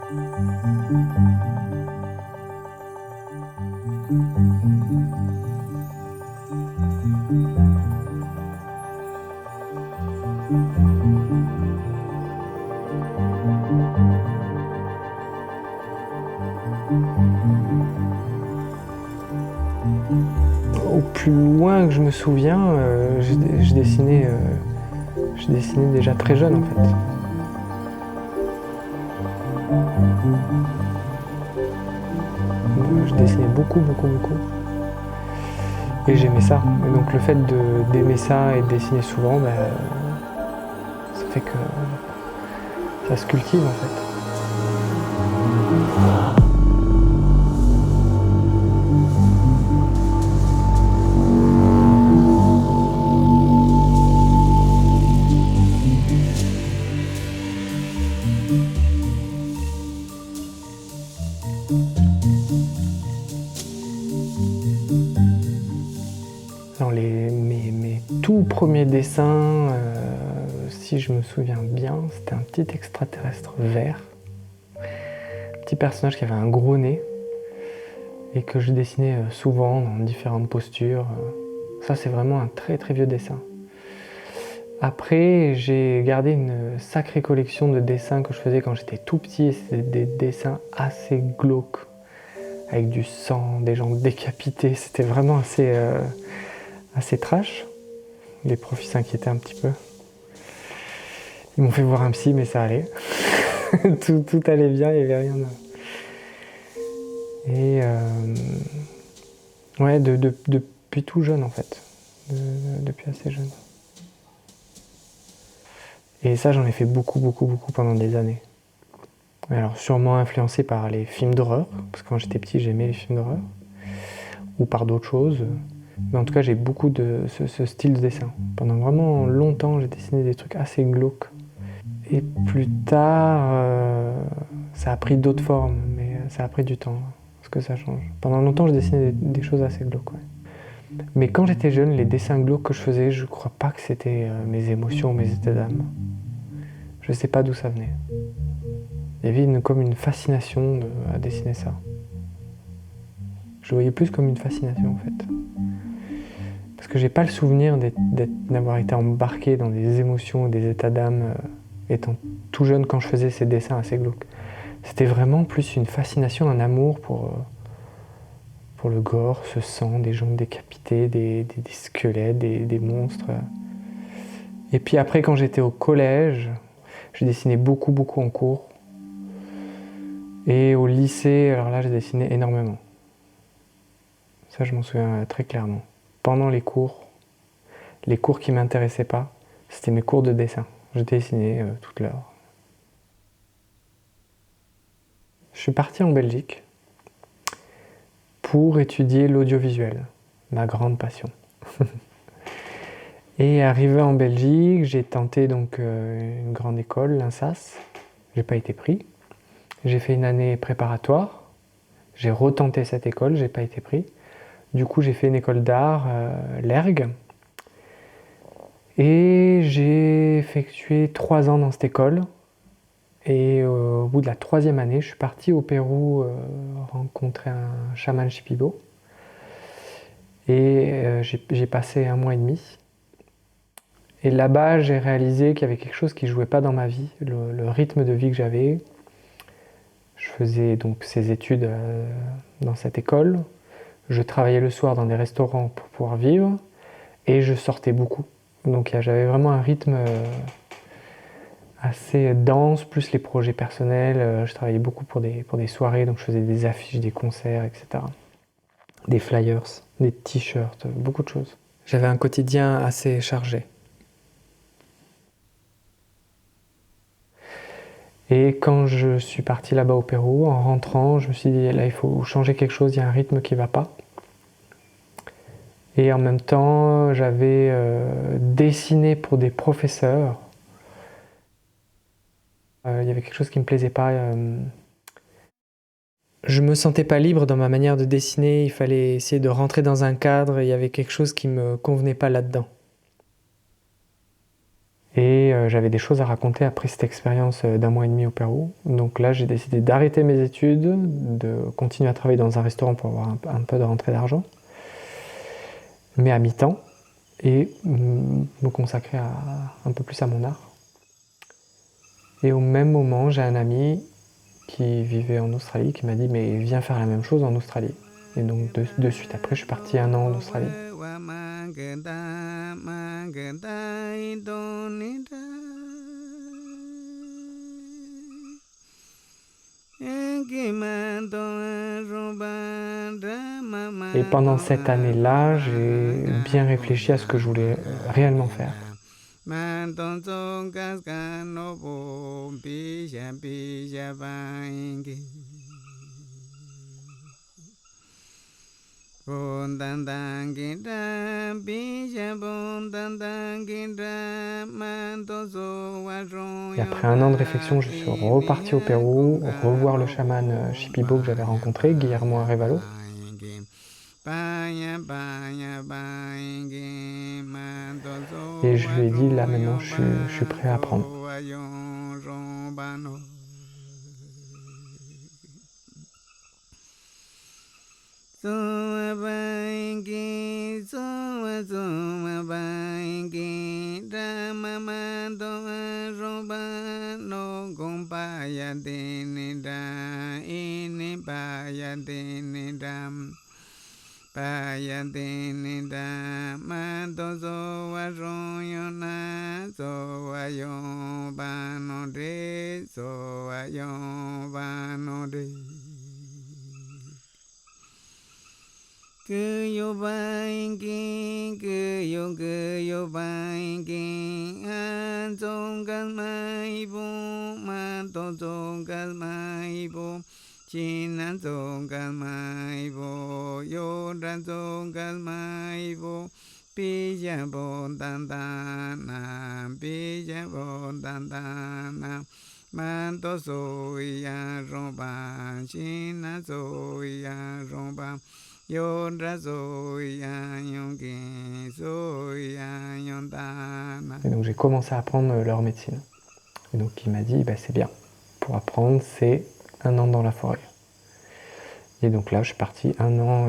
Au plus loin que je me souviens, je dessinais déjà très jeune en fait. Je dessinais beaucoup. Et j'aimais ça. Et donc le fait d'aimer ça et de dessiner souvent, ça fait que ça se cultive en fait. Alors mes tout premiers dessins, si je me souviens bien, c'était un petit extraterrestre vert. Un petit personnage qui avait un gros nez et que je dessinais souvent dans différentes postures. Ça c'est vraiment un très vieux dessin. Après, j'ai gardé une sacrée collection de dessins que je faisais quand j'étais tout petit et c'était des dessins assez glauques, avec du sang, des gens décapités. C'était vraiment assez trash. Les profs s'inquiétaient un petit peu. Ils m'ont fait voir un psy, mais ça allait. tout allait bien, il n'y avait rien de... Et ouais, depuis tout jeune en fait. Depuis assez jeune. Et ça, j'en ai fait beaucoup pendant des années. Alors sûrement influencé par les films d'horreur, parce que quand j'étais petit, j'aimais les films d'horreur. Ou par d'autres choses. Mais en tout cas, j'ai beaucoup de ce style de dessin. Pendant vraiment longtemps, j'ai dessiné des trucs assez glauques. Et plus tard, ça a pris d'autres formes, mais ça a pris du temps, parce que ça change. Pendant longtemps, je dessinais des choses assez glauques, ouais. Mais quand j'étais jeune, les dessins glauques que je faisais, je crois pas que c'était mes émotions, mes états d'âme. Je sais pas d'où ça venait. Il y avait comme une fascination à dessiner ça. Je le voyais plus comme une fascination en fait. Parce que j'ai pas le souvenir d'avoir été embarqué dans des émotions ou des états d'âme étant tout jeune quand je faisais ces dessins assez glauques. C'était vraiment plus une fascination, un amour pour le gore, ce sang, des gens décapités, des squelettes, des monstres. Et puis après, quand j'étais au collège, je dessinais beaucoup en cours. Et au lycée, alors là, j'ai dessiné énormément. Ça, je m'en souviens très clairement. Pendant les cours qui ne m'intéressaient pas, c'était mes cours de dessin. Je dessinais toute l'heure. Je suis parti en Belgique pour étudier l'audiovisuel, ma grande passion. Et arrivé en Belgique, j'ai tenté donc une grande école, l'INSAS. J'ai pas été pris. J'ai fait une année préparatoire. J'ai retenté cette école, j'ai pas été pris. Du coup, j'ai fait une école d'art, l'ERG. Et j'ai effectué 3 ans dans cette école. Et au bout de la 3e année, je suis parti au Pérou rencontrer un chaman Shipibo. Et j'ai passé 1 mois et demi. Et là-bas, j'ai réalisé qu'il y avait quelque chose qui ne jouait pas dans ma vie, le rythme de vie que j'avais. Je faisais donc ces études dans cette école. Je travaillais le soir dans des restaurants pour pouvoir vivre. Et je sortais beaucoup. Donc j'avais vraiment un rythme assez dense, plus les projets personnels. Je travaillais beaucoup pour des soirées, donc je faisais des affiches, des concerts, etc. Des flyers, des t-shirts, beaucoup de choses. J'avais un quotidien assez chargé. Et quand je suis parti là-bas au Pérou, en rentrant, je me suis dit, là, il faut changer quelque chose, il y a un rythme qui ne va pas. Et en même temps, j'avais dessiné pour des professeurs. Il y avait quelque chose qui ne me plaisait pas. Je me sentais pas libre dans ma manière de dessiner, il fallait essayer de rentrer dans un cadre, il y avait quelque chose qui me convenait pas là-dedans. Et Et j'avais des choses à raconter après cette expérience d'1 mois et demi au Pérou. Donc là, j'ai décidé d'arrêter mes études, de continuer à travailler dans un restaurant pour avoir un peu de rentrée d'argent, mais à mi-temps, et me consacrer un peu plus à mon art. Et au même moment, j'ai un ami qui vivait en Australie qui m'a dit « mais viens faire la même chose en Australie ». Et donc de suite après, je suis parti 1 an en Australie. Et pendant cette année-là, j'ai bien réfléchi à ce que je voulais réellement faire. Et après 1 an de réflexion, je suis reparti au Pérou, revoir le chaman Shipibo que j'avais rencontré, Guillermo Arevalo. Et je lui ai dit, là maintenant, je suis prêt à apprendre. Et donc j'ai commencé à apprendre leur médecine. Et donc il m'a dit, bah, c'est bien, pour apprendre, c'est 1 an dans la forêt. Et donc là, je suis parti 1 an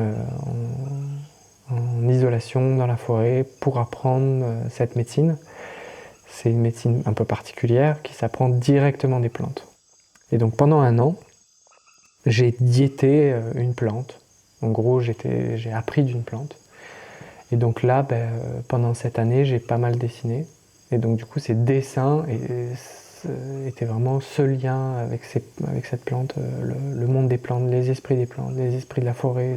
en isolation dans la forêt pour apprendre cette médecine. C'est une médecine un peu particulière qui s'apprend directement des plantes. Et donc pendant 1 an, j'ai diété une plante. En gros, j'ai appris d'une plante. Et donc là, pendant cette année, j'ai pas mal dessiné. Et donc du coup, ces dessins étaient vraiment ce lien avec cette plante, le monde des plantes, les esprits des plantes, les esprits de la forêt,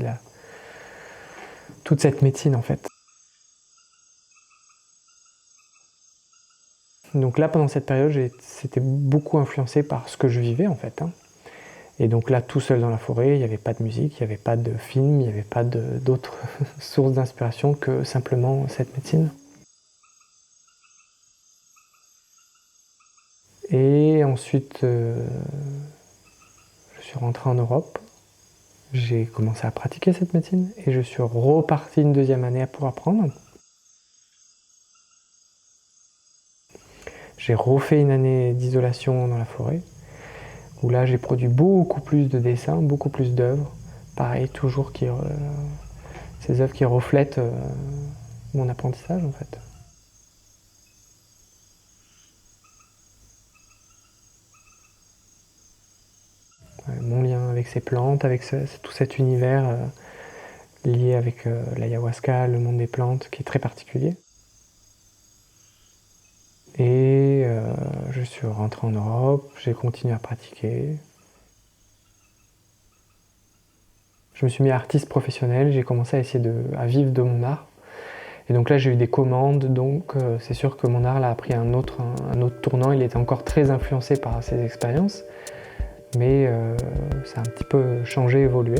toute cette médecine en fait. Donc là, pendant cette période, c'était beaucoup influencé par ce que je vivais en fait. Et donc là, tout seul dans la forêt, il n'y avait pas de musique, il n'y avait pas de film, il n'y avait pas d'autres sources d'inspiration que simplement cette médecine. Et ensuite, je suis rentré en Europe, j'ai commencé à pratiquer cette médecine et je suis reparti une 2e année pour apprendre. J'ai refait une année d'isolation dans la forêt, où là j'ai produit beaucoup plus de dessins, beaucoup plus d'œuvres. Pareil, toujours ces œuvres qui reflètent mon apprentissage en fait. Mon lien avec ces plantes, avec tout cet univers lié avec l'ayahuasca, le monde des plantes, qui est très particulier. Et je suis rentré en Europe, j'ai continué à pratiquer. Je me suis mis artiste professionnel, j'ai commencé à essayer à vivre de mon art. Et donc là, j'ai eu des commandes, donc c'est sûr que mon art là, a pris un autre tournant. Il était encore très influencé par ces expériences, mais ça a un petit peu changé, évolué.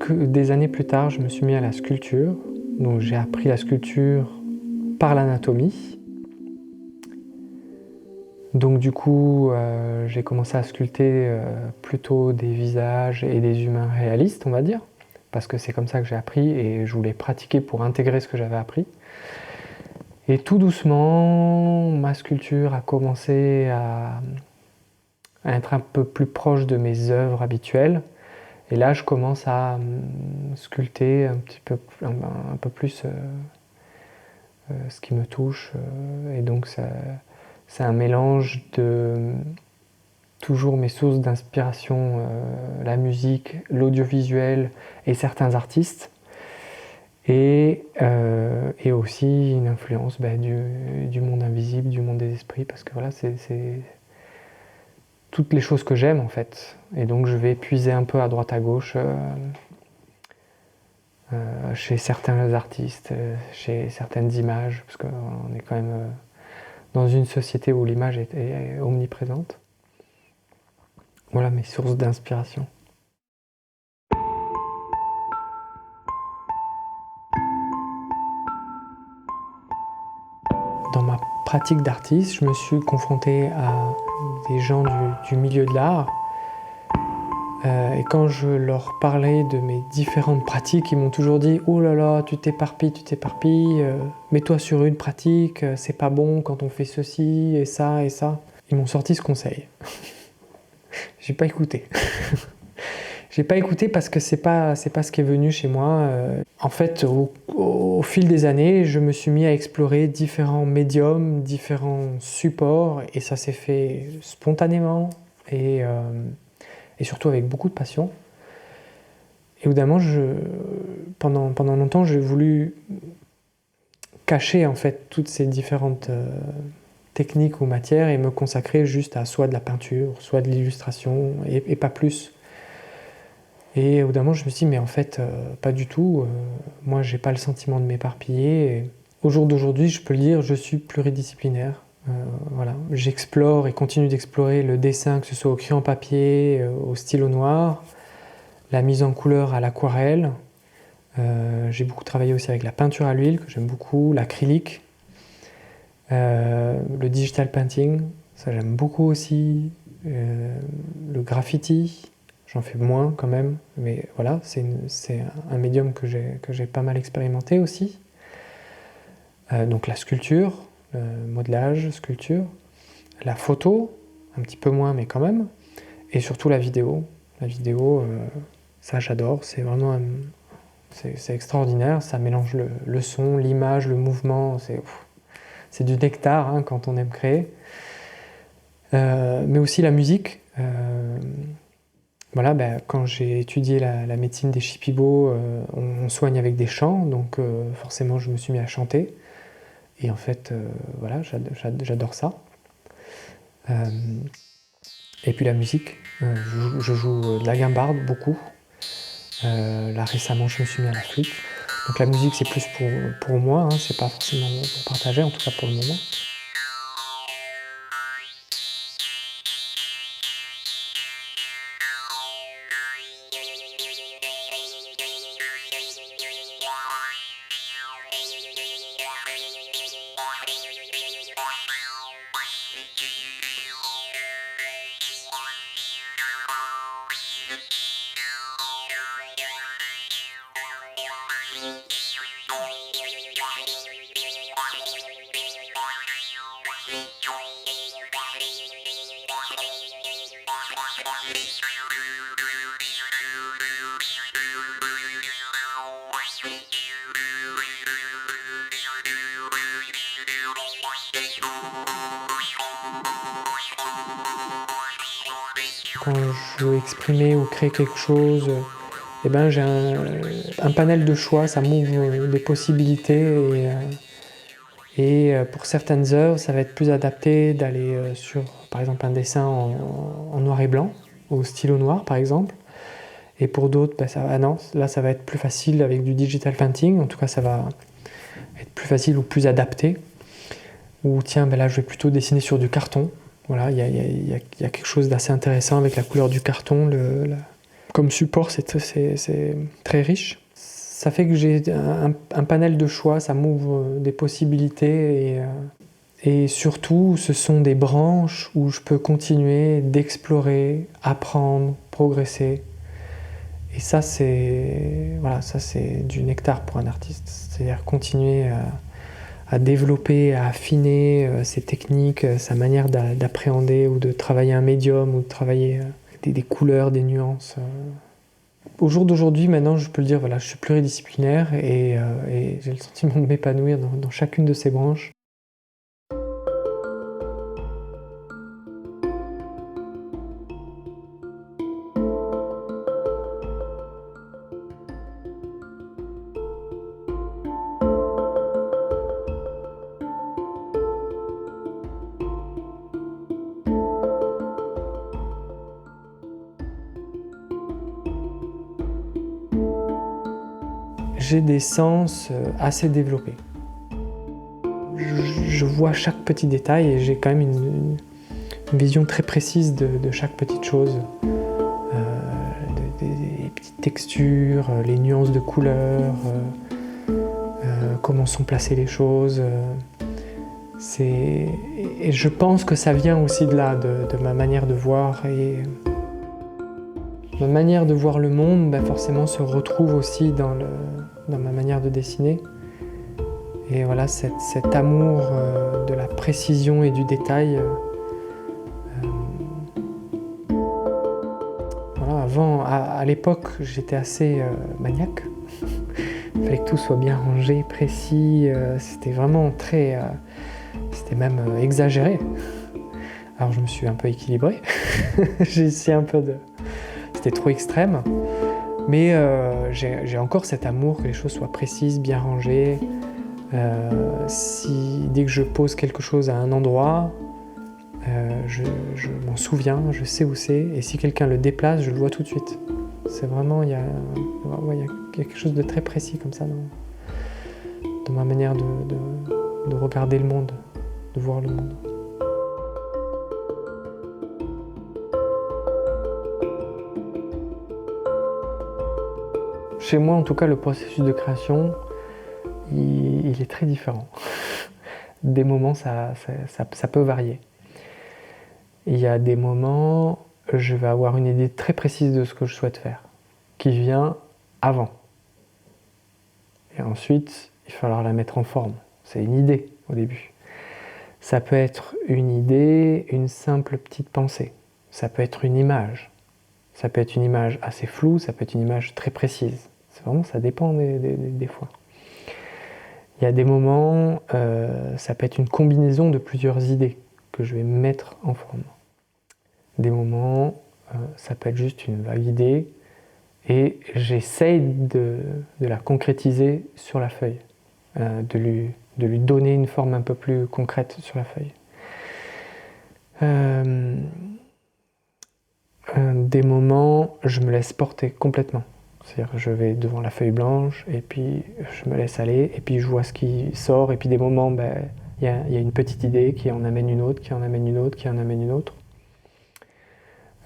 des années plus tard, je me suis mis à la sculpture. Donc j'ai appris la sculpture par l'anatomie. Donc du coup, j'ai commencé à sculpter plutôt des visages et des humains réalistes, on va dire, parce que c'est comme ça que j'ai appris et je voulais pratiquer pour intégrer ce que j'avais appris. Et tout doucement, ma sculpture a commencé à être un peu plus proche de mes œuvres habituelles. Et là, je commence à sculpter un peu plus ce qui me touche. Et donc, c'est un mélange de toujours mes sources d'inspiration, la musique, l'audiovisuel et certains artistes. Et aussi une influence du monde invisible, du monde des esprits, parce que voilà, c'est toutes les choses que j'aime en fait. Et donc je vais puiser un peu à droite à gauche chez certains artistes, chez certaines images, parce qu'on est quand même dans une société où l'image est omniprésente. Voilà mes sources d'inspiration. Dans ma pratique d'artiste, je me suis confronté à des gens du milieu de l'art. Et quand je leur parlais de mes différentes pratiques, ils m'ont toujours dit « Oh là là, tu t'éparpilles, mets-toi sur une pratique, c'est pas bon quand on fait ceci et ça et ça. » Ils m'ont sorti ce conseil. J'ai pas écouté. J'ai pas écouté parce que c'est pas ce qui est venu chez moi. En fait, au fil des années, je me suis mis à explorer différents médiums, différents supports, et ça s'est fait spontanément et surtout avec beaucoup de passion. Et évidemment, pendant longtemps, j'ai voulu cacher en fait toutes ces différentes techniques ou matières et me consacrer juste à soit de la peinture, soit de l'illustration et pas plus. Et au bout d'un moment, je me suis dit, mais en fait, pas du tout. Moi, j'ai pas le sentiment de m'éparpiller. Et au jour d'aujourd'hui, je peux le dire, je suis pluridisciplinaire. Voilà. J'explore et continue d'explorer le dessin, que ce soit au crayon papier, au stylo noir, la mise en couleur à l'aquarelle. J'ai beaucoup travaillé aussi avec la peinture à l'huile, que j'aime beaucoup, l'acrylique, le digital painting, ça j'aime beaucoup aussi, le graffiti. J'en fais moins quand même, mais voilà, c'est un médium que j'ai pas mal expérimenté aussi. Donc la sculpture, le modelage, sculpture, la photo, un petit peu moins mais quand même, et surtout la vidéo. La vidéo, ça j'adore, c'est vraiment c'est extraordinaire, ça mélange le son, l'image, le mouvement, c'est du nectar hein, quand on aime créer. Mais aussi la musique. Voilà, quand j'ai étudié la médecine des Shipibo, on soigne avec des chants, donc forcément je me suis mis à chanter. Et en fait, voilà, j'adore ça. Et puis la musique, je joue de la guimbarde beaucoup. Là récemment, je me suis mis à la flûte. Donc la musique, c'est plus pour moi, hein, c'est pas forcément pour partager, en tout cas pour le moment. Quand je veux exprimer ou créer quelque chose, eh ben, j'ai un panel de choix, ça m'ouvre des possibilités et pour certaines œuvres, ça va être plus adapté d'aller sur, par exemple, un dessin en noir et blanc, au stylo noir par exemple. Et pour d'autres, non, là ça va être plus facile avec du digital painting, en tout cas ça va être plus facile ou plus adapté. Ou tiens, là je vais plutôt dessiner sur du carton. Voilà, il y a quelque chose d'assez intéressant avec la couleur du carton, comme support, c'est très riche. Ça fait que j'ai un panel de choix, ça m'ouvre des possibilités et surtout, ce sont des branches où je peux continuer d'explorer, apprendre, progresser. Et ça, c'est du nectar pour un artiste. C'est-à-dire continuer à développer, à affiner ses techniques, sa manière d'appréhender ou de travailler un médium ou de travailler des couleurs, des nuances. Au jour d'aujourd'hui, maintenant, je peux le dire, voilà, je suis pluridisciplinaire et j'ai le sentiment de m'épanouir dans chacune de ces branches. J'ai des sens assez développés. Je vois chaque petit détail et j'ai quand même une vision très précise de chaque petite chose. Des petites textures, les nuances de couleurs, comment sont placées les choses. Et je pense que ça vient aussi de là, de ma manière de voir. Et ma manière de voir le monde, ben forcément, se retrouve aussi dans ma manière de dessiner. Et voilà, cet amour de la précision et du détail. Voilà, avant, à l'époque, j'étais assez maniaque. Il fallait que tout soit bien rangé, précis. C'était vraiment très... c'était même exagéré. Alors je me suis un peu équilibré. J'ai essayé un peu de... C'était trop extrême. Mais j'ai encore cet amour que les choses soient précises, bien rangées. Dès que je pose quelque chose à un endroit, je m'en souviens, je sais où c'est. Et si quelqu'un le déplace, je le vois tout de suite. C'est vraiment, il y a quelque chose de très précis comme ça dans ma manière de regarder le monde, de voir le monde. Chez moi, en tout cas, le processus de création, il est très différent. Des moments, ça peut varier. Il y a des moments, je vais avoir une idée très précise de ce que je souhaite faire, qui vient avant. Et ensuite, il va falloir la mettre en forme. C'est une idée au début. Ça peut être une idée, une simple petite pensée. Ça peut être une image. Ça peut être une image assez floue, ça peut être une image très précise. C'est vraiment, ça dépend des fois. Il y a des moments, ça peut être une combinaison de plusieurs idées que je vais mettre en forme. Des moments, ça peut être juste une vague idée et j'essaye de la concrétiser sur la feuille, de lui donner une forme un peu plus concrète sur la feuille. Des moments, je me laisse porter complètement. C'est-à-dire que je vais devant la feuille blanche et puis je me laisse aller et puis je vois ce qui sort et puis des moments, y a une petite idée qui en amène une autre, qui en amène une autre, qui en amène une autre.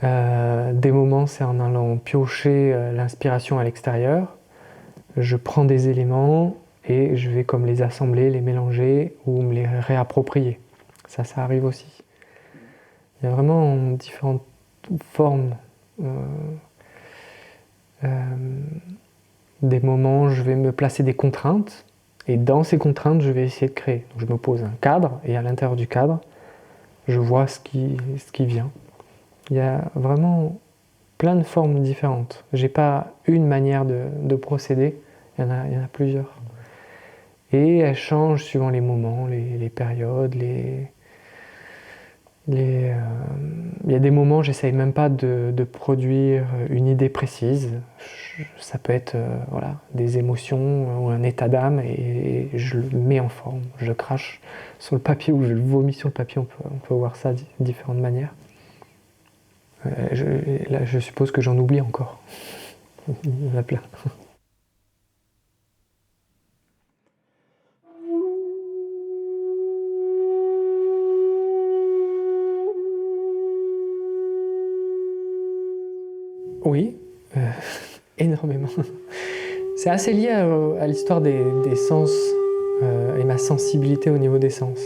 Des moments, c'est en allant piocher l'inspiration à l'extérieur. Je prends des éléments et je vais comme les assembler, les mélanger ou me les réapproprier. Ça arrive aussi. Il y a vraiment différentes formes. Des moments, je vais me placer des contraintes et dans ces contraintes, je vais essayer de créer. Donc, je me pose un cadre et à l'intérieur du cadre, je vois ce qui vient. Il y a vraiment plein de formes différentes. J'ai pas une manière de procéder, il y en a plusieurs. Et elles changent suivant les moments, les périodes, il y a des moments, j'essaye même pas de produire une idée précise. Ça peut être voilà, des émotions ou un état d'âme et je le mets en forme. Je le crache sur le papier ou je le vomis sur le papier. On peut voir ça de différentes manières. Là, je suppose que j'en oublie encore. Il y en a plein. Oui, Énormément. C'est assez lié à l'histoire des sens et ma sensibilité au niveau des sens.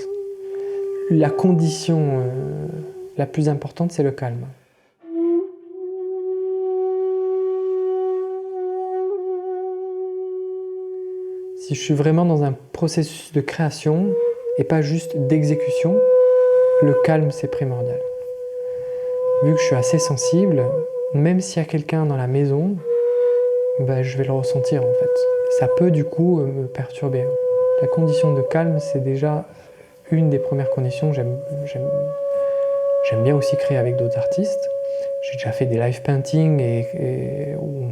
La condition la plus importante, c'est le calme. Si je suis vraiment dans un processus de création et pas juste d'exécution, le calme, c'est primordial. Vu que je suis assez sensible, même s'il y a quelqu'un dans la maison, je vais le ressentir en fait. Ça peut du coup me perturber. La condition de calme, c'est déjà une des premières conditions. J'aime bien aussi créer avec d'autres artistes. J'ai déjà fait des live paintings où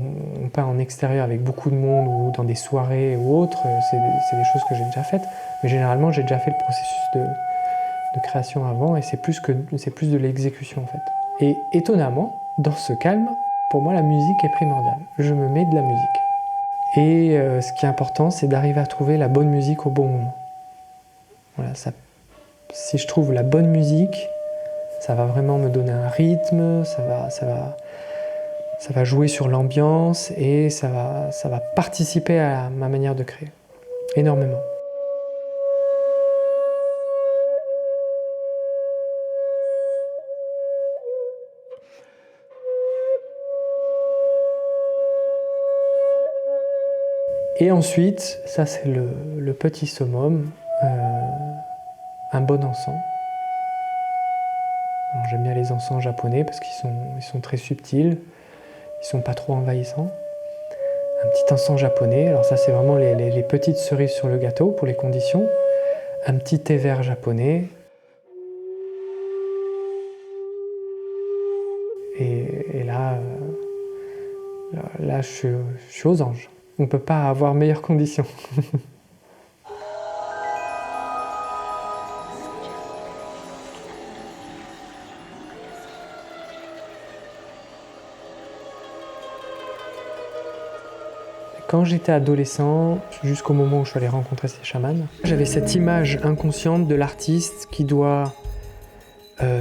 on peint en extérieur avec beaucoup de monde ou dans des soirées ou autres. C'est des choses que j'ai déjà faites. Mais généralement, j'ai déjà fait le processus de création avant et c'est plus de l'exécution en fait. Et étonnamment, dans ce calme, pour moi, la musique est primordiale. Je me mets de la musique. Et ce qui est important, c'est d'arriver à trouver la bonne musique au bon moment. Voilà, si je trouve la bonne musique, ça va vraiment me donner un rythme, ça va jouer sur l'ambiance et ça va participer à ma manière de créer. Énormément. Et ensuite, ça c'est le petit summum, un bon encens. J'aime bien les encens japonais parce qu'ils sont très subtils, ils sont pas trop envahissants. Un petit encens japonais, alors ça c'est vraiment les petites cerises sur le gâteau pour les conditions. Un petit thé vert japonais. Et là je suis aux anges. On ne peut pas avoir meilleures conditions. Quand j'étais adolescent, jusqu'au moment où je suis allé rencontrer ces chamans, j'avais cette image inconsciente de l'artiste qui doit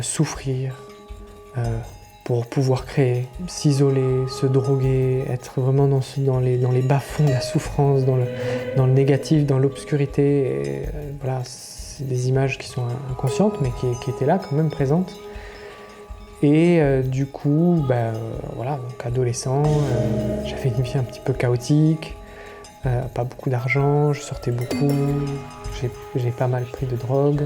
souffrir pour pouvoir créer, s'isoler, se droguer, être vraiment dans les bas-fonds de la souffrance, dans le négatif, dans l'obscurité. Voilà, c'est des images qui sont inconscientes, mais qui étaient là quand même présentes. Et du coup, voilà, donc adolescent, j'avais une vie un petit peu chaotique, pas beaucoup d'argent, je sortais beaucoup, j'ai pas mal pris de drogue.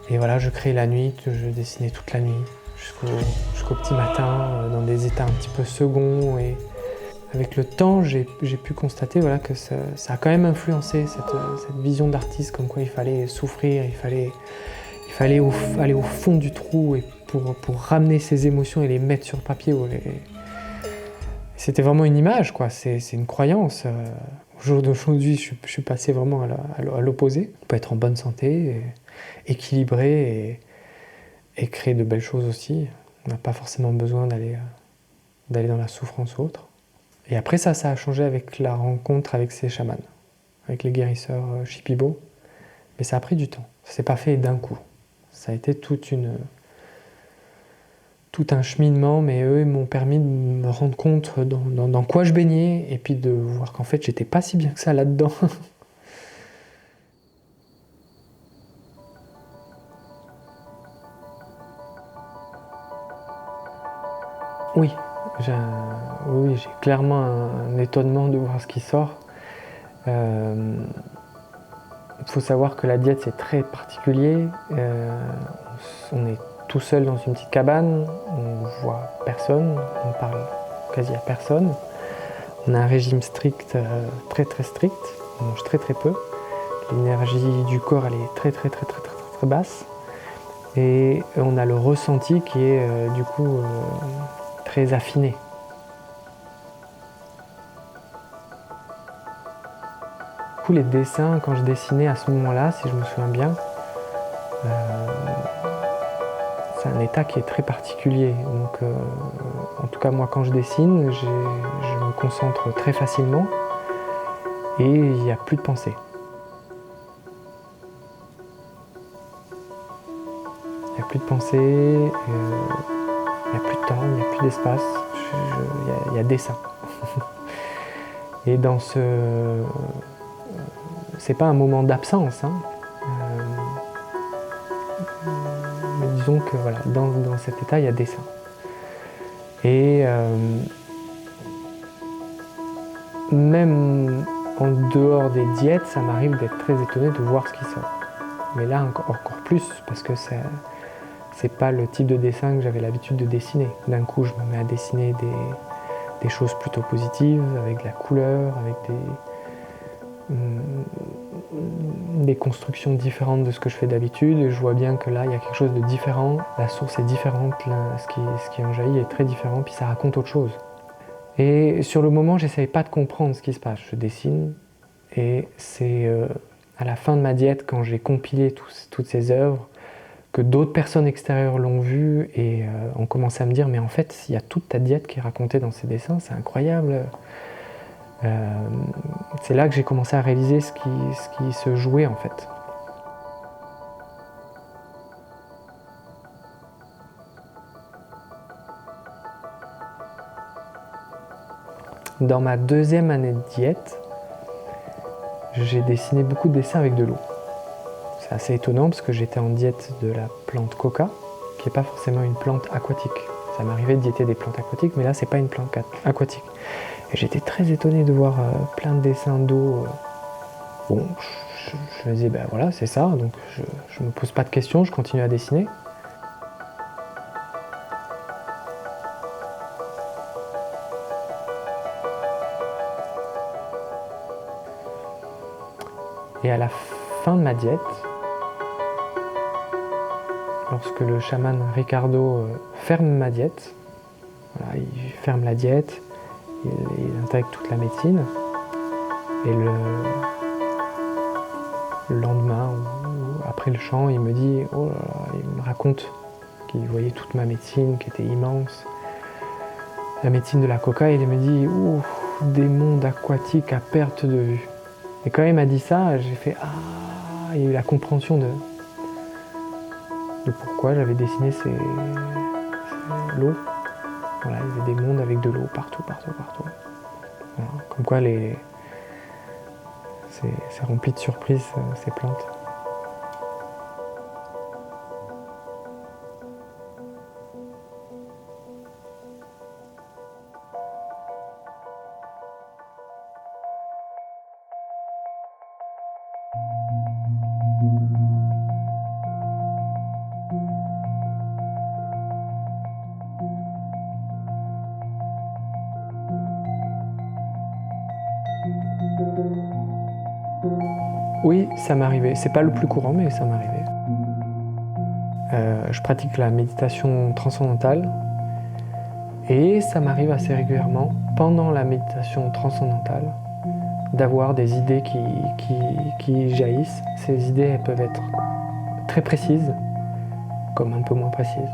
Et voilà, je créais la nuit, je dessinais toute la nuit, jusqu'au petit matin, dans des états un petit peu seconds. Et avec le temps, j'ai pu constater voilà, que ça a quand même influencé cette vision d'artiste, comme quoi il fallait souffrir, il fallait aller au fond du trou et pour ramener ses émotions et les mettre sur le papier. C'était vraiment une image, quoi. C'est une croyance. Au jour d'aujourd'hui, je suis passé vraiment à l'opposé. On peut être en bonne santé, équilibré et créer de belles choses aussi. On n'a pas forcément besoin d'aller dans la souffrance ou autre. Et après ça a changé avec la rencontre avec ces chamans, avec les guérisseurs Shipibo. Mais ça a pris du temps. Ça s'est pas fait d'un coup. Ça a été tout un cheminement, mais eux m'ont permis de me rendre compte dans quoi je baignais et puis de voir qu'en fait j'étais pas si bien que ça là-dedans. Oui, j'ai clairement un étonnement de voir ce qui sort. Il faut savoir que la diète c'est très particulier. On est tout seul dans une petite cabane, on voit personne, on parle quasi à personne. On a un régime strict, très très strict, on mange très très peu. L'énergie du corps elle est très très très très très très, très basse. Et on a le ressenti qui est du coup très affiné. Du coup les dessins, quand je dessinais à ce moment-là, si je me souviens bien, c'est un état qui est très particulier. Donc, en tout cas, moi, quand je dessine, je me concentre très facilement et il n'y a plus de pensée. Il n'y a plus de pensée, il n'y a plus de temps, il n'y a plus d'espace. y a dessin. Et dans ce... c'est pas un moment d'absence, hein. Mais disons que voilà, dans cet état, il y a dessin. Et même en dehors des diètes, ça m'arrive d'être très étonné de voir ce qui sort. Mais là, encore plus, parce que c'est pas le type de dessin que j'avais l'habitude de dessiner. D'un coup, je me mets à dessiner des choses plutôt positives, avec de la couleur, avec des constructions différentes de ce que je fais d'habitude. Et je vois bien que là, il y a quelque chose de différent. La source est différente, ce qui en jaillit est très différent, puis ça raconte autre chose. Et sur le moment, j'essayais pas de comprendre ce qui se passe. Je dessine, et c'est à la fin de ma diète, quand j'ai compilé toutes ces œuvres, que d'autres personnes extérieures l'ont vu et ont commencé à me dire « Mais en fait, il y a toute ta diète qui est racontée dans ces dessins, c'est incroyable !» C'est là que j'ai commencé à réaliser ce qui se jouait en fait. Dans ma deuxième année de diète, j'ai dessiné beaucoup de dessins avec de l'eau. C'est assez étonnant parce que j'étais en diète de la plante coca, qui n'est pas forcément une plante aquatique. Ça m'arrivait de diéter des plantes aquatiques, mais là, c'est pas une plante aquatique. Et j'étais très étonné de voir plein de dessins d'eau. Bon, je me disais, ben voilà, c'est ça, donc je me pose pas de questions, je continue à dessiner. Et à la fin de ma diète, lorsque le chaman Ricardo ferme ma diète, voilà, il ferme la diète, il intègre toute la médecine, et le lendemain, ou après le chant, il me dit, oh là là, il me raconte qu'il voyait toute ma médecine qui était immense, la médecine de la coca, et il me dit, ouh, des mondes aquatiques à perte de vue. Et quand il m'a dit ça, j'ai fait, ah, il y a eu la compréhension de pourquoi j'avais dessiné l'eau. Voilà, il y avait des mondes avec de l'eau partout. Voilà. Comme quoi c'est rempli de surprises, ces plantes. Oui, ça m'arrivait. C'est pas le plus courant, mais ça m'arrivait. Je pratique la méditation transcendantale et ça m'arrive assez régulièrement, pendant la méditation transcendantale, d'avoir des idées qui jaillissent. Ces idées, elles peuvent être très précises, comme un peu moins précises.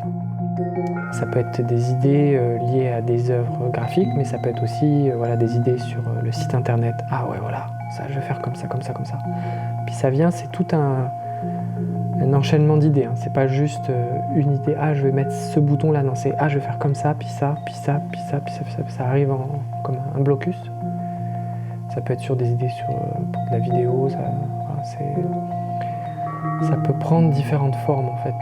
Ça peut être des idées liées à des œuvres graphiques, mais ça peut être aussi voilà, des idées sur le site internet. Ah ouais, voilà, ça, je vais faire comme ça. Puis ça vient, c'est tout un enchaînement d'idées. Hein. C'est pas juste une idée, ah, je vais mettre ce bouton-là. Non, c'est, ah, je vais faire comme ça, puis ça. Ça arrive comme un blocus. Ça peut être sur des idées pour de la vidéo. Voilà, ça peut prendre différentes formes, en fait.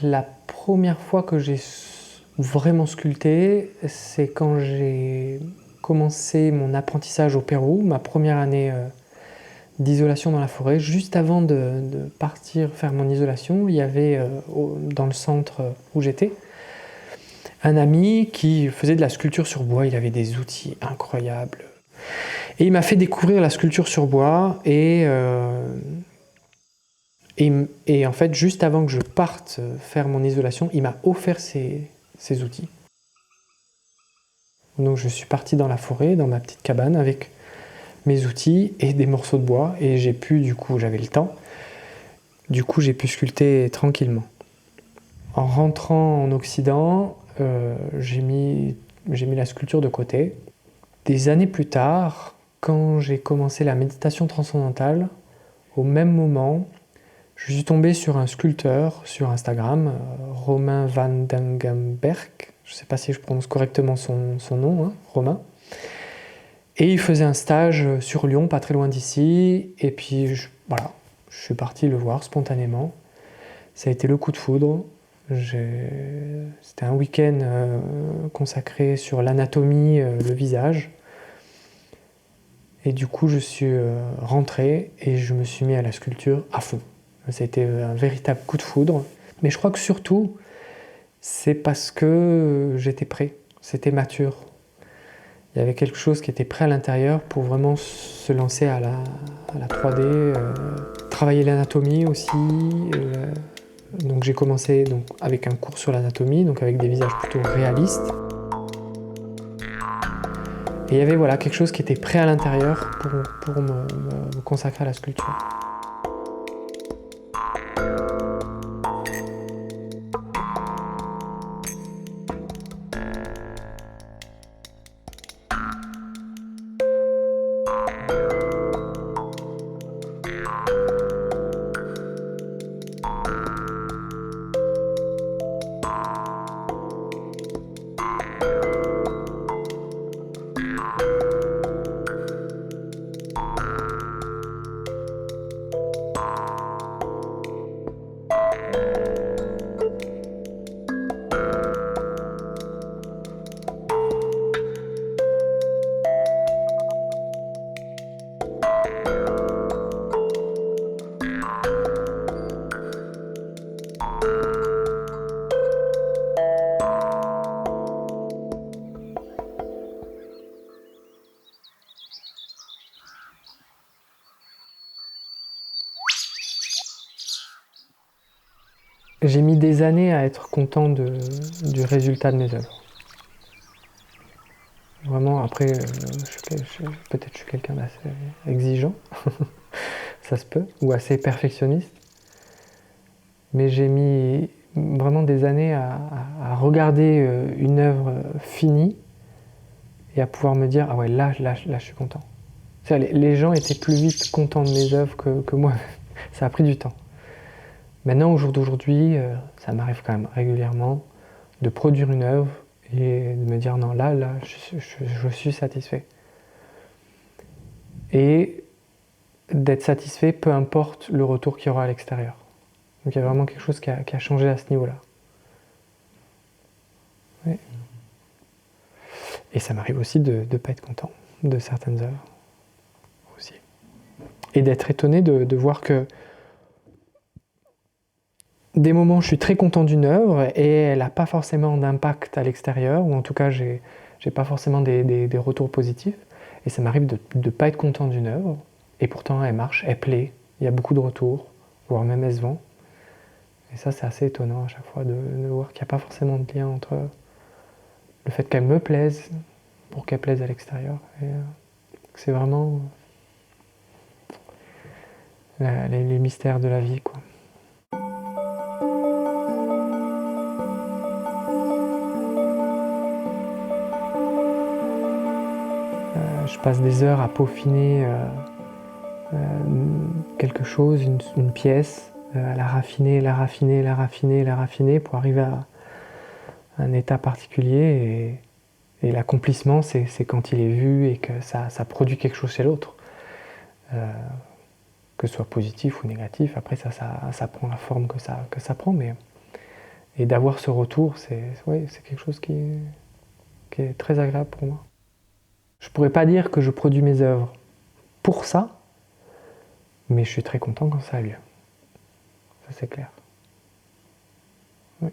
La première fois que j'ai vraiment sculpté, c'est quand j'ai commencé mon apprentissage au Pérou, ma première année d'isolation dans la forêt. Juste avant de partir faire mon isolation, il y avait dans le centre où j'étais un ami qui faisait de la sculpture sur bois. Il avait des outils incroyables. Et il m'a fait découvrir la sculpture sur bois et en fait, juste avant que je parte faire mon isolation, il m'a offert ces outils. Donc je suis parti dans la forêt, dans ma petite cabane, avec mes outils et des morceaux de bois, et j'ai pu, du coup, j'avais le temps, du coup j'ai pu sculpter tranquillement. En rentrant en Occident, j'ai mis la sculpture de côté. Des années plus tard, quand j'ai commencé la méditation transcendantale, au même moment, je suis tombé sur un sculpteur sur Instagram, Romain van Dengenberg. Je ne sais pas si je prononce correctement son nom, hein, Romain. Et il faisait un stage sur Lyon, pas très loin d'ici. Et puis, voilà, je suis parti le voir spontanément. Ça a été le coup de foudre. C'était un week-end consacré sur l'anatomie, le visage. Et du coup, je suis rentré et je me suis mis à la sculpture à fond. Ça a été un véritable coup de foudre. Mais je crois que surtout, c'est parce que j'étais prêt. C'était mature. Il y avait quelque chose qui était prêt à l'intérieur pour vraiment se lancer à la 3D, travailler l'anatomie aussi. Donc j'ai commencé avec un cours sur l'anatomie, donc avec des visages plutôt réalistes. Et il y avait voilà, quelque chose qui était prêt à l'intérieur pour me consacrer à la sculpture. J'ai mis des années à être content du résultat de mes œuvres. Vraiment, après, peut-être je suis quelqu'un d'assez exigeant, ça se peut, ou assez perfectionniste. Mais j'ai mis vraiment des années à regarder une œuvre finie et à pouvoir me dire « Ah ouais, là je suis content ». Les gens étaient plus vite contents de mes œuvres que moi. Ça a pris du temps. Maintenant, au jour d'aujourd'hui, ça m'arrive quand même régulièrement de produire une œuvre et de me dire non, là, je suis satisfait. Et d'être satisfait, peu importe le retour qu'il y aura à l'extérieur. Donc il y a vraiment quelque chose qui a changé à ce niveau-là. Oui. Et ça m'arrive aussi de ne pas être content de certaines œuvres. Aussi. Et d'être étonné de voir que des moments où je suis très content d'une œuvre et elle n'a pas forcément d'impact à l'extérieur, ou en tout cas j'ai pas forcément des retours positifs, et ça m'arrive de ne pas être content d'une œuvre, et pourtant elle marche, elle plaît, il y a beaucoup de retours, voire même elle se vend. Et ça c'est assez étonnant à chaque fois de voir qu'il n'y a pas forcément de lien entre le fait qu'elle me plaise pour qu'elle plaise à l'extérieur. Et c'est vraiment les mystères de la vie, quoi. Je passe des heures à peaufiner quelque chose, une pièce, à la raffiner, la raffiner, la raffiner, la raffiner pour arriver à un état particulier. Et l'accomplissement, c'est quand il est vu et que ça produit quelque chose chez l'autre. Que ce soit positif ou négatif, après ça prend la forme que ça prend. Et d'avoir ce retour, c'est quelque chose qui est très agréable pour moi. Je ne pourrais pas dire que je produis mes œuvres pour ça, mais je suis très content quand ça a lieu. Ça, c'est clair. Oui.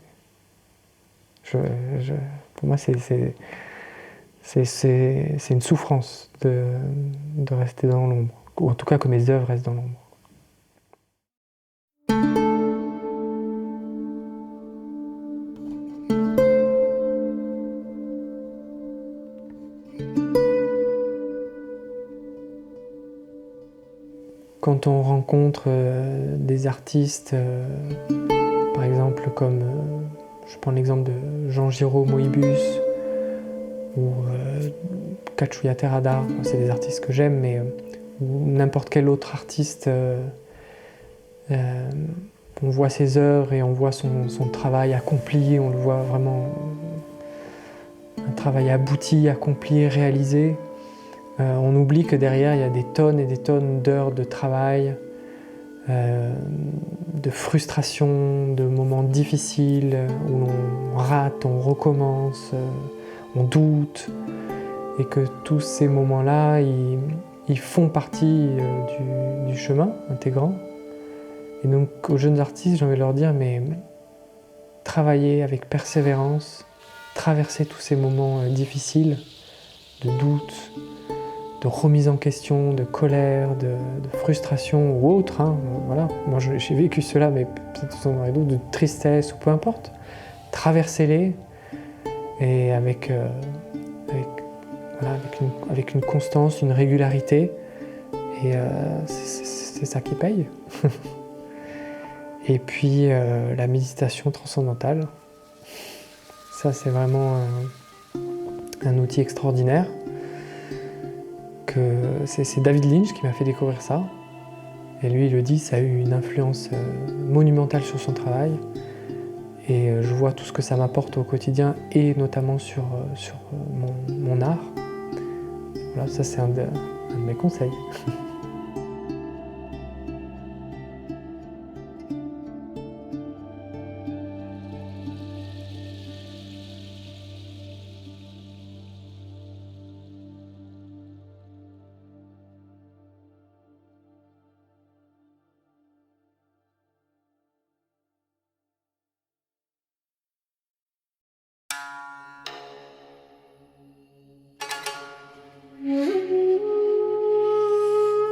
Pour moi, c'est une souffrance de rester dans l'ombre. Ou en tout cas que mes œuvres restent dans l'ombre. quand on rencontre des artistes, par exemple comme, je prends l'exemple de Jean-Giraud Moïbus ou Kachuya Terada, c'est des artistes que j'aime, mais ou n'importe quel autre artiste, on voit ses œuvres et on voit son travail accompli, on le voit vraiment un travail abouti, accompli, réalisé. On oublie que derrière il y a des tonnes et des tonnes d'heures de travail, de frustration, de moments difficiles où l'on rate, on recommence, on doute, et que tous ces moments-là, ils font partie du chemin intégrant. Et donc aux jeunes artistes, j'ai envie de leur dire, mais travaillez avec persévérance, traversez tous ces moments difficiles, de doute, de remise en question, de colère, de frustration ou autre. Hein. Voilà. Moi j'ai vécu cela, mais peut-être vous en aurez d'autres, de tristesse ou peu importe. Traversez-les et avec une constance, une régularité. Et c'est ça qui paye. Et puis la méditation transcendantale. Ça c'est vraiment un outil extraordinaire. C'est David Lynch qui m'a fait découvrir ça. Et lui, il le dit, ça a eu une influence monumentale sur son travail. Et je vois tout ce que ça m'apporte au quotidien et notamment sur mon art. Voilà, ça c'est un de mes conseils.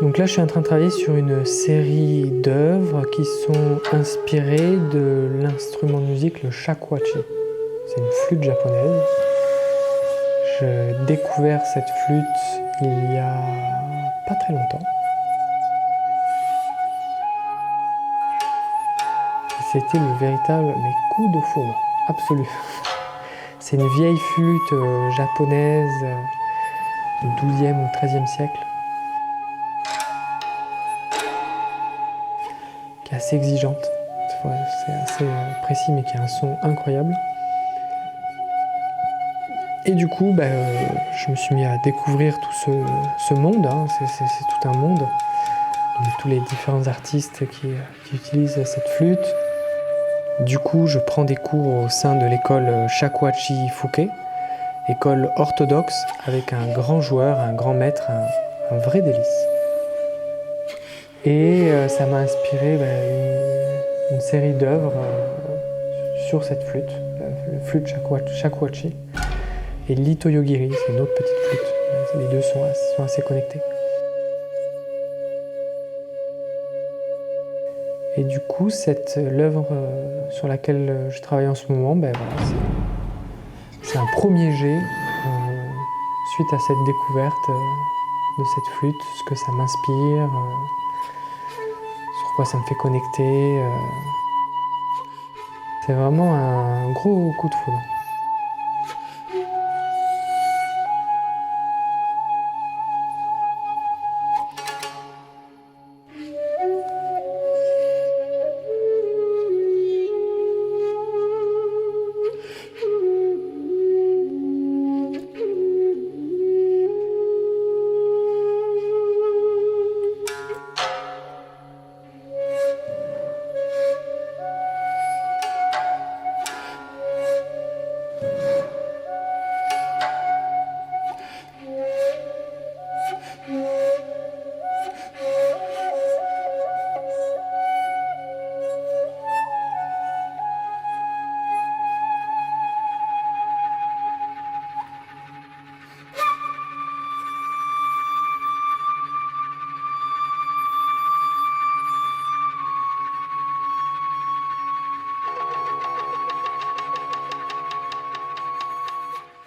Donc là, je suis en train de travailler sur une série d'œuvres qui sont inspirées de l'instrument de musique, le shakuhachi. C'est une flûte japonaise. J'ai découvert cette flûte il y a pas très longtemps. C'était le véritable coup de foudre, absolu. C'est une vieille flûte japonaise du XIIe ou XIIIe siècle, qui est assez exigeante. C'est assez précis, mais qui a un son incroyable. Et du coup, je me suis mis à découvrir tout ce monde. Hein. C'est tout un monde. Donc, tous les différents artistes qui utilisent cette flûte. Du coup, je prends des cours au sein de l'école Shakuhachi Fuke, école orthodoxe avec un grand joueur, un grand maître, un vrai délice. Et ça m'a inspiré une série d'œuvres sur cette flûte, la flûte Shakuhachi. Et l'Ito Yogiri, c'est une autre petite flûte. Les deux sont assez connectés. Et du coup, l'œuvre sur laquelle je travaille en ce moment, c'est un premier jet suite à cette découverte de cette flûte, ce que ça m'inspire, sur quoi ça me fait connecter. C'est vraiment un gros coup de foudre.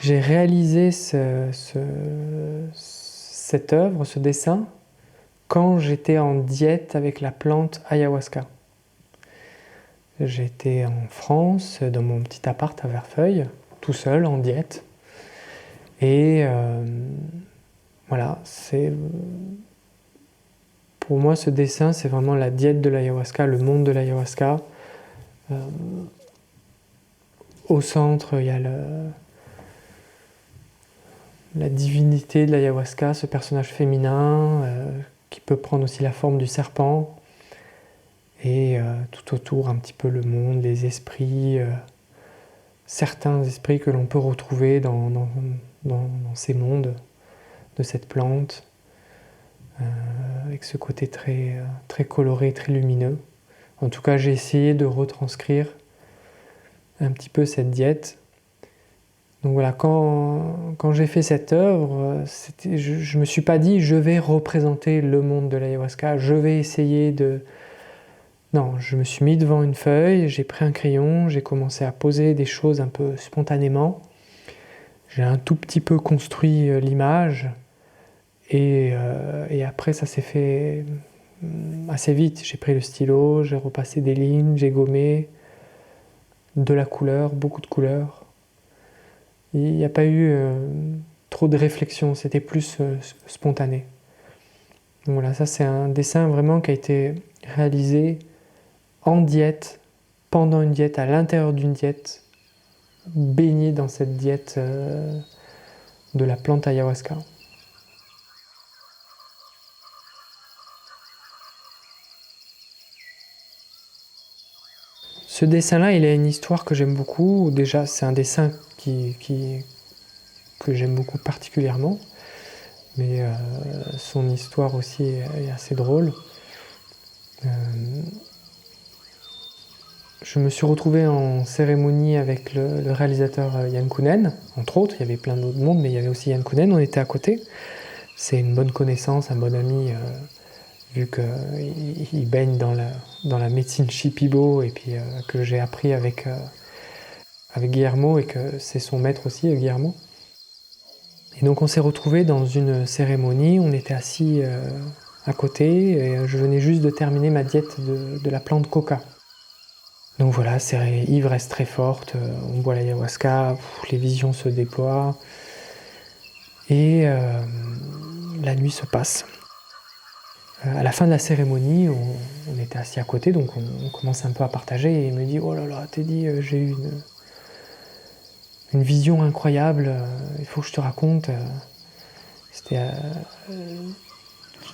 J'ai réalisé cette œuvre, ce dessin, quand j'étais en diète avec la plante ayahuasca. J'étais en France, dans mon petit appart à Verfeil, tout seul, en diète. Et voilà, pour moi, ce dessin, c'est vraiment la diète de l'ayahuasca, le monde de l'ayahuasca. Au centre, il y a la divinité de l'ayahuasca, ce personnage féminin qui peut prendre aussi la forme du serpent. Et tout autour, un petit peu le monde, les esprits, certains esprits que l'on peut retrouver dans ces mondes de cette plante, avec ce côté très coloré, très lumineux. En tout cas, j'ai essayé de retranscrire un petit peu cette diète. Donc voilà, quand j'ai fait cette œuvre, je ne me suis pas dit je vais représenter le monde de l'ayahuasca, je vais essayer de... Non, je me suis mis devant une feuille, j'ai pris un crayon, j'ai commencé à poser des choses un peu spontanément. J'ai un tout petit peu construit l'image et après ça s'est fait assez vite. J'ai pris le stylo, j'ai repassé des lignes, j'ai gommé de la couleur, beaucoup de couleurs. Il n'y a pas eu trop de réflexion, c'était plus spontané. Donc voilà, ça c'est un dessin vraiment qui a été réalisé en diète, pendant une diète, à l'intérieur d'une diète, baigné dans cette diète de la plante ayahuasca. Ce dessin-là, il a une histoire que j'aime beaucoup. Déjà, c'est un dessin que j'aime beaucoup particulièrement, mais son histoire aussi est assez drôle. Je me suis retrouvé en cérémonie avec le réalisateur Yann Kounen, entre autres. Il y avait plein d'autres mondes, mais il y avait aussi Yann Kounen, on était à côté. C'est une bonne connaissance, un bon ami, vu qu'il baigne dans la médecine Shipibo et puis que j'ai appris avec Guillermo et que c'est son maître aussi, Guillermo. Et donc on s'est retrouvés dans une cérémonie, on était assis à côté et je venais juste de terminer ma diète de la plante coca. Donc voilà, c'est ivresse très forte, on boit l'ayahuasca, les visions se déploient et la nuit se passe. À la fin de la cérémonie, on était assis à côté, donc on commence un peu à partager et il me dit « Oh là là, Teddy, j'ai eu une vision incroyable, il faut que je te raconte. » C'était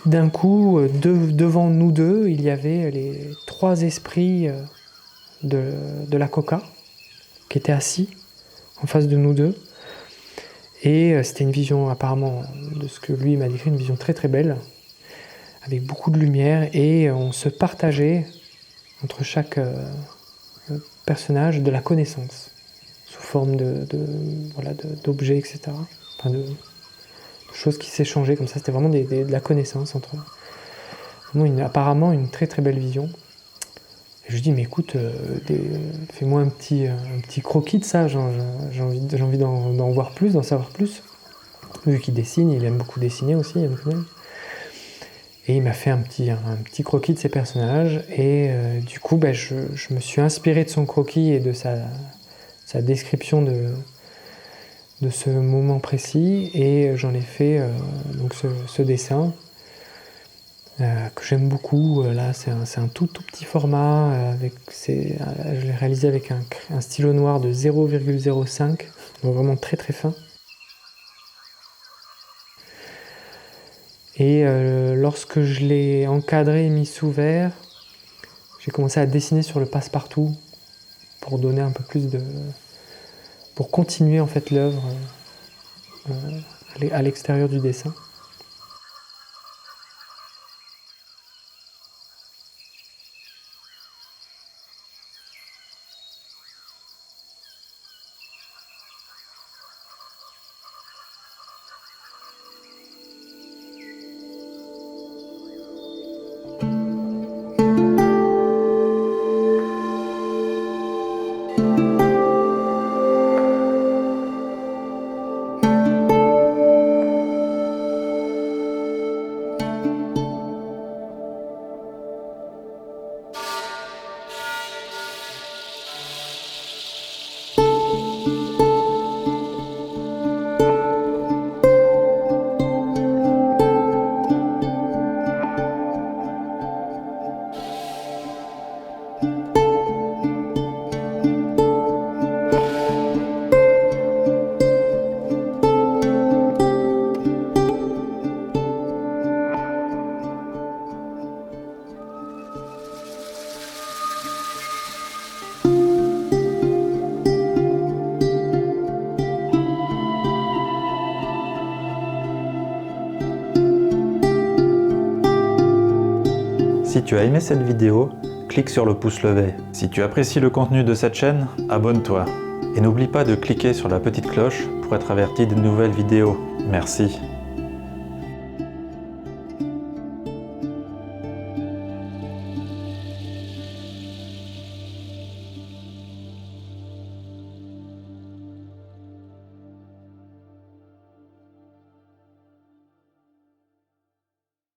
d'un coup, devant nous deux, il y avait les 3 esprits de la coca qui étaient assis en face de nous deux. Et c'était une vision apparemment, de ce que lui m'a décrit, une vision très très belle, avec beaucoup de lumière, et on se partageait entre chaque personnage de la connaissance, sous forme d'objets, etc. Enfin de choses qui s'échangeaient comme ça, c'était vraiment de la connaissance entre eux. Apparemment une très très belle vision. Et je lui dis mais écoute, fais-moi un petit croquis de ça, j'ai envie d'en voir plus, d'en savoir plus. Vu qu'il dessine, il aime beaucoup dessiner aussi, et il m'a fait un petit croquis de ses personnages, et du coup je me suis inspiré de son croquis et de sa description de ce moment précis, et j'en ai fait donc ce dessin que j'aime beaucoup. Là c'est un tout petit format, je l'ai réalisé avec un stylo noir de 0,05, donc vraiment très très fin. Et lorsque je l'ai encadré et mis sous verre, j'ai commencé à dessiner sur le passe-partout pour donner un peu plus pour continuer en fait l'œuvre à l'extérieur du dessin. Si tu as aimé cette vidéo, clique sur le pouce levé. Si tu apprécies le contenu de cette chaîne, abonne-toi. Et n'oublie pas de cliquer sur la petite cloche pour être averti des nouvelles vidéos. Merci.